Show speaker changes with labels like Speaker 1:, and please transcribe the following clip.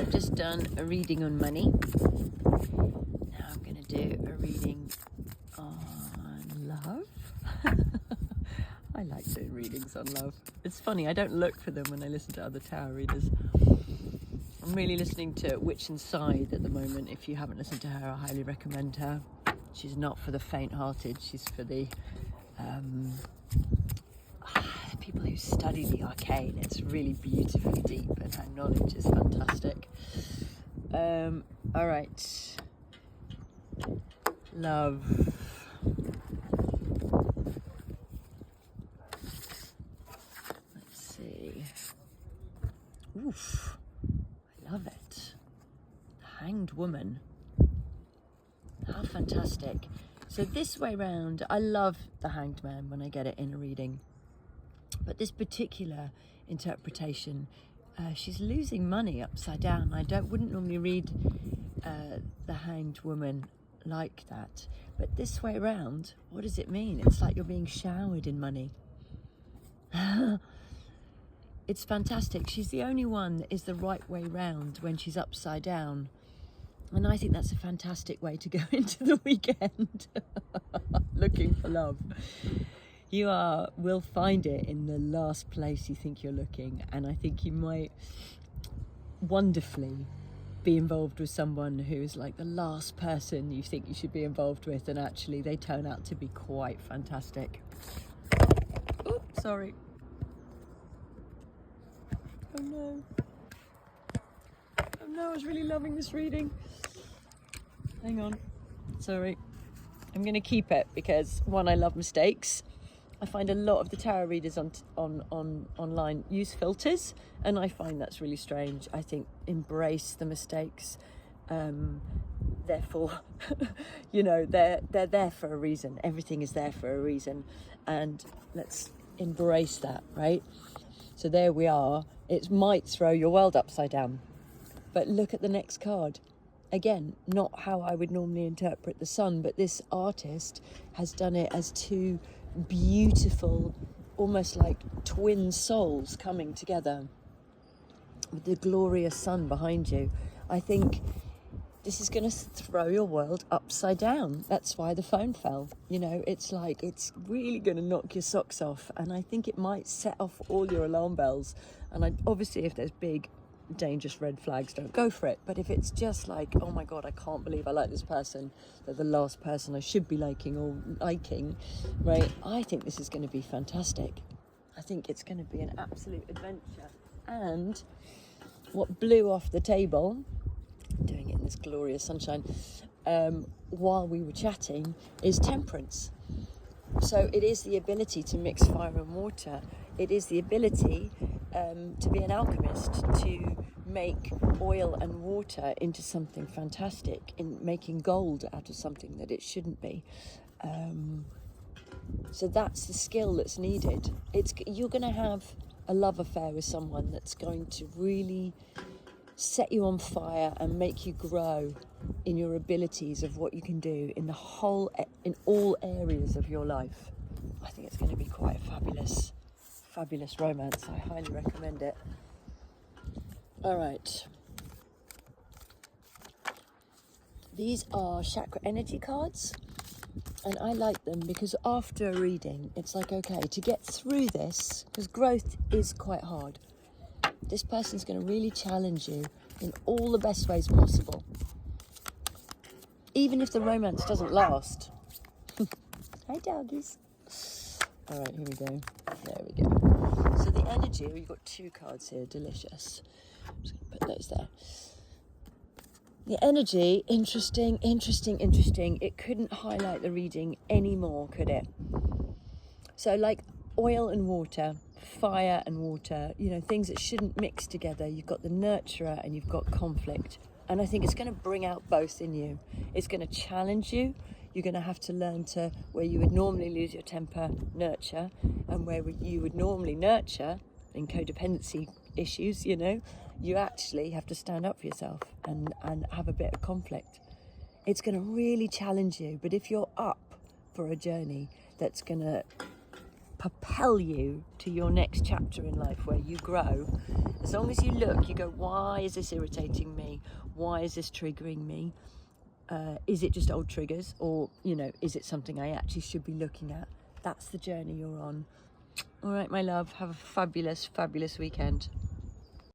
Speaker 1: I've just done a reading on money. Now I'm going to do a reading on love. I like doing readings on love. It's funny, I don't look for them when I listen to other tarot readers. I'm really listening to Witch Inside at the moment. If you haven't listened to her, I highly recommend her. She's not for the faint-hearted, she's for the people who study the arcane. It's really beautifully deep and her knowledge is fantastic. All right. Love. Let's see. Oof. I love it. Hanged Woman. How fantastic. So this way round, I love the Hanged Man when I get it in a reading. But this particular interpretation, she's losing money upside down. I wouldn't normally read the Hanged Woman like that. But this way round, what does it mean? It's like you're being showered in money. It's fantastic. She's the only one that is the right way round when she's upside down. And I think that's a fantastic way to go into the weekend. Looking for love. You will find it in the last place you think you're looking. And I think you might wonderfully be involved with someone who's like the last person you think you should be involved with. And actually they turn out to be quite fantastic. Oh, sorry. Oh no. Oh no, I was really loving this reading. Hang on. Sorry. I'm going to keep it because, one, I love mistakes. I find a lot of the tarot readers online use filters, and I find that's really strange. I think embrace the mistakes. Therefore, you know, they're there for a reason. Everything is there for a reason, and let's embrace that, right? So there we are. It might throw your world upside down, but look at the next card. Again, not how I would normally interpret the sun, but this artist has done it as two beautiful, almost like twin souls coming together with the glorious sun behind you. I think this is going to throw your world upside down. That's why the phone fell. You know, it's like, it's really going to knock your socks off. And I think it might set off all your alarm bells. And obviously, if there's big, dangerous red flags, don't go for it. But if it's just like, oh my God, I can't believe I like this person, they're the last person I should be liking or liking, right? I think this is going to be fantastic. I think it's going to be an absolute adventure. And what blew off the table, doing it in this glorious sunshine, while we were chatting, is temperance. So it is the ability to mix fire and water. It is the ability to be an alchemist, to make oil and water into something fantastic, in making gold out of something that it shouldn't be. So that's the skill that's needed. You're going to have a love affair with someone that's going to really set you on fire and make you grow in your abilities of what you can do in all areas of your life. I think it's going to be quite a fabulous romance. I highly recommend it. All right. These are chakra energy cards, and I like them because after a reading, it's like, okay, to get through this, because growth is quite hard. This person's going to really challenge you in all the best ways possible. Even if the romance doesn't last. Hi, doggies. All right, here we go. There we go. So the energy, we've got two cards here, delicious. I'm just going to put those there. The energy, interesting. It couldn't highlight the reading anymore, could it? So like oil and water, fire and water, you know, things that shouldn't mix together. You've got the nurturer and you've got conflict. And I think it's going to bring out both in you. It's going to challenge you. You're going to have to learn to, where you would normally lose your temper, nurture, and where you would normally nurture in codependency issues, you know, you actually have to stand up for yourself and have a bit of conflict. It's going to really challenge you. But if you're up for a journey that's going to propel you to your next chapter in life where you grow. As long as you look, you go, why is this irritating me? Why is this triggering me? Is it just old triggers, or, you know, is it something I actually should be looking at? That's the journey you're on. All right, my love, have a fabulous, fabulous weekend.